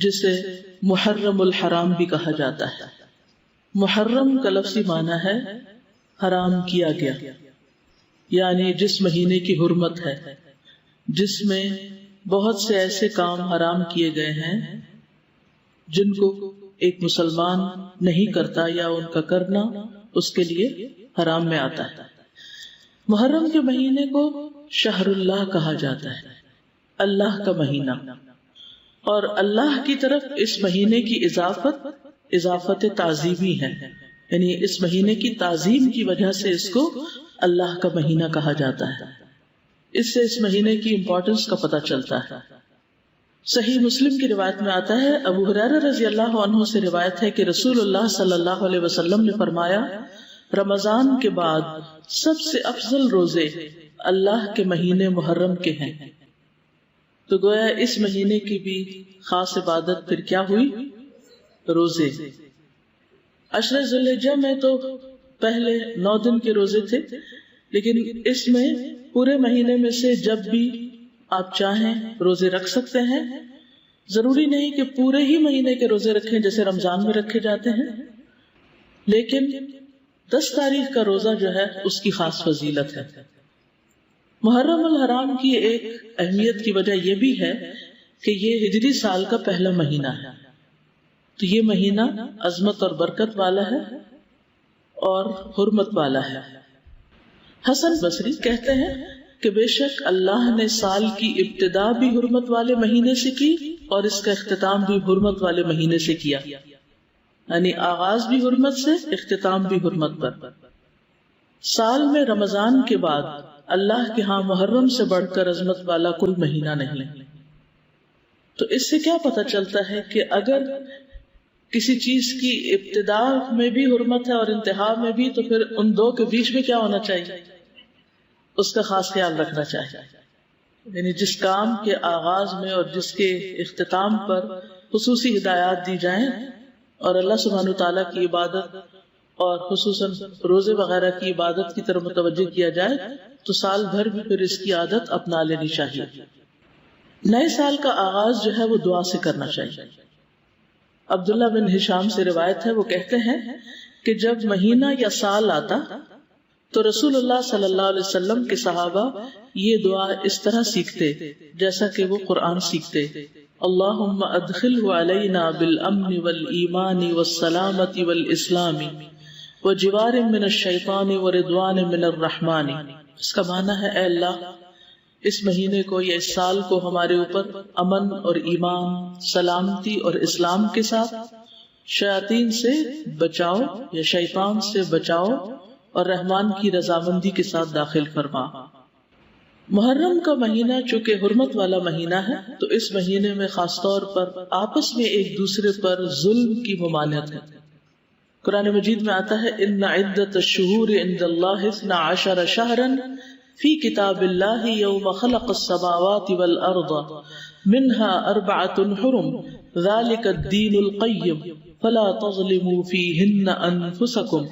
جسے محرم الحرام بھی کہا جاتا ہے۔ محرم کا لفظی معنی ہے حرام کیا گیا، یعنی جس مہینے کی حرمت ہے، جس میں بہت سے ایسے کام حرام کیے گئے ہیں جن کو ایک مسلمان نہیں کرتا یا ان کا کرنا اس کے لیے حرام میں آتا ہے۔ محرم کے مہینے کو شہر اللہ کہا جاتا ہے، اللہ کا مہینہ، اور اللہ کی طرف اس مہینے کی اضافت تعظیمی ہے، یعنی اس مہینے کی تعظیم کی وجہ سے اس کو اللہ کا مہینہ کہا جاتا ہے۔ اس سے اس مہینے کی امپورٹنس کا پتہ چلتا ہے۔ صحیح مسلم کی روایت میں آتا ہے، ابو ہریرہ رضی اللہ عنہ سے روایت ہے کہ رسول اللہ صلی اللہ علیہ وسلم نے فرمایا، رمضان کے بعد سب سے افضل روزے اللہ کے مہینے محرم کے ہیں۔ تو گویا اس مہینے کی بھی خاص عبادت پھر کیا ہوئی؟ روزے۔ عشر ذی الحجہ میں تو پہلے 9 دن کے روزے تھے، لیکن اس میں پورے مہینے میں سے جب بھی آپ چاہیں روزے رکھ سکتے ہیں۔ ضروری نہیں کہ پورے ہی مہینے کے روزے رکھیں جیسے رمضان میں رکھے جاتے ہیں، لیکن 10 تاریخ کا روزہ جو ہے اس کی خاص فضیلت ہے۔ محرم الحرام کی ایک اہمیت کی وجہ یہ بھی ہے کہ یہ ہجری سال کا پہلا مہینہ ہے، تو یہ مہینہ عظمت اور برکت والا ہے اور حرمت والا ہے۔ حسن بصری کہتے ہیں کہ بے شک اللہ نے سال کی ابتدا بھی حرمت والے مہینے سے کی اور اس کا اختتام بھی حرمت والے مہینے سے کیا، یعنی آغاز بھی حرمت سے، اختتام بھی حرمت پر۔ سال میں رمضان کے بعد اللہ کے ہاں محرم سے بڑھ کر عظمت والا کوئی مہینہ نہیں۔ تو اس سے کیا پتہ چلتا ہے کہ اگر کسی چیز کی ابتدا میں بھی حرمت ہے اور انتہا میں بھی، تو پھر ان دو کے بیچ میں کیا ہونا چاہیے؟ اس کا خاص خیال رکھنا چاہیے، یعنی جس کام کے آغاز میں اور جس کے اختتام پر خصوصی ہدایات دی جائیں اور اللہ سبحانہ تعالیٰ کی عبادت اور خصوصاً روزے وغیرہ کی عبادت کی طرف متوجہ کیا جائے تو سال بھر بھی پھر اس کی عادت اپنا لینی چاہیے۔ نئے سال کا آغاز جو ہے وہ دعا سے کرنا چاہیے۔ عبداللہ بن ہشام سے روایت ہے، وہ کہتے ہیں کہ جب مہینہ یا سال آتا تو رسول اللہ صلی اللہ علیہ وسلم کے صحابہ یہ دعا اس طرح سیکھتے جیسا کہ وہ قرآن سیکھتے، اللہم ادخلہ علینا بالامن والایمان والسلامت والاسلام وجوار من الشیطان ورضوان من الرحمن۔ اس کا معنی ہے، اے اللہ اس مہینے کو یا اس سال کو ہمارے اوپر امن اور ایمان، سلامتی اور اسلام کے ساتھ، شیاطین سے بچاؤ یا شیطان سے بچاؤ اور رحمان کی رضامندی کے ساتھ داخل فرما۔ محرم کا مہینہ چونکہ حرمت والا مہینہ ہے تو اس مہینے میں خاص طور پر آپس میں ایک دوسرے پر ظلم کی ممانعت ہے۔ قرآن مجید میں آتا ہے، ان عدت الشہور عند اللہ 12 شہرا فی کتاب اللہ یوم خلق السماوات والارض منها 4 حرم ذلک الدین القیم فلا تظلموا فیہن انفسکم۔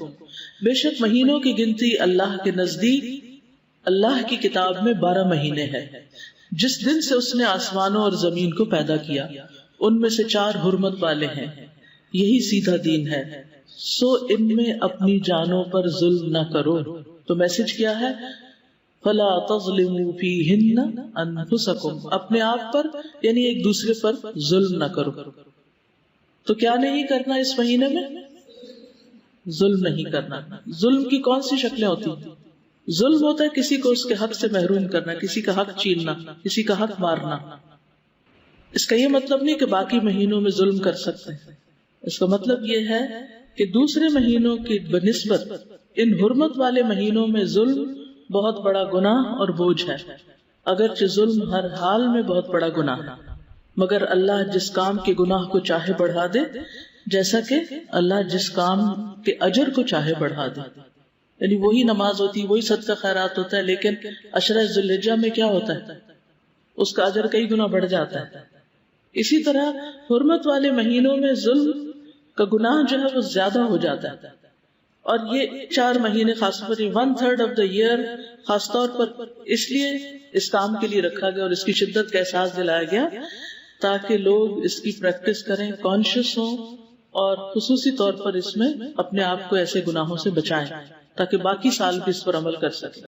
بے شک مہینوں کی گنتی اللہ کے نزدیک اللہ کی کتاب میں 12 مہینے ہیں، جس دن سے اس نے آسمانوں اور زمین کو پیدا کیا، ان میں سے 4 حرمت والے ہیں، یہی سیدھا دین ہے، سو ان میں اپنی جانوں پر ظلم نہ کرو۔ تو میسج کیا ہے؟ فلا تظلموا فیہن انفسکم، اپنے آپ پر یعنی ایک دوسرے پر ظلم نہ کرو۔ تو کیا نہیں کرنا اس مہینے میں؟ ظلم نہیں کرنا۔ ظلم کی کون سی شکلیں ہوتی ہیں؟ ظلم ہوتا ہے کسی کو اس کے حق سے محروم کرنا، کسی کا حق چھیننا، کسی کا حق مارنا۔ اس کا یہ مطلب نہیں کہ باقی مہینوں میں ظلم کر سکتے ہیں، اس کا مطلب یہ ہے کہ دوسرے مہینوں کی بنسبت ان حرمت والے مہینوں میں ظلم بہت بڑا گناہ اور بوجھ ہے، اگرچہ ظلم ہر حال میں بہت بڑا گناہ ہے، مگر اللہ جس کام کے گناہ کو چاہے بڑھا دے، جیسا کہ اللہ جس کام کے اجر کو چاہے بڑھا دے۔ یعنی وہی نماز ہوتی ہے، وہی صدقہ خیرات ہوتا ہے، لیکن عشرہ ذی الحجہ میں کیا ہوتا ہے؟ اس کا اجر کئی گنا بڑھ جاتا ہے۔ اسی طرح حرمت والے مہینوں میں ظلم کا گناہ جو ہے وہ زیادہ ہو جاتا ہے، اور یہ 4 مہینے خاص طور پر 1/3 آف دا ایئر خاص طور پر اس لیے اس کام کے لیے رکھا گیا اور اس کی شدت کا احساس دلایا گیا تاکہ لوگ اس کی پریکٹس کریں، کانشیس ہوں، اور خصوصی طور پر اس میں اپنے آپ کو ایسے گناہوں سے بچائیں تاکہ باقی سال بھی اس پر عمل کر سکیں۔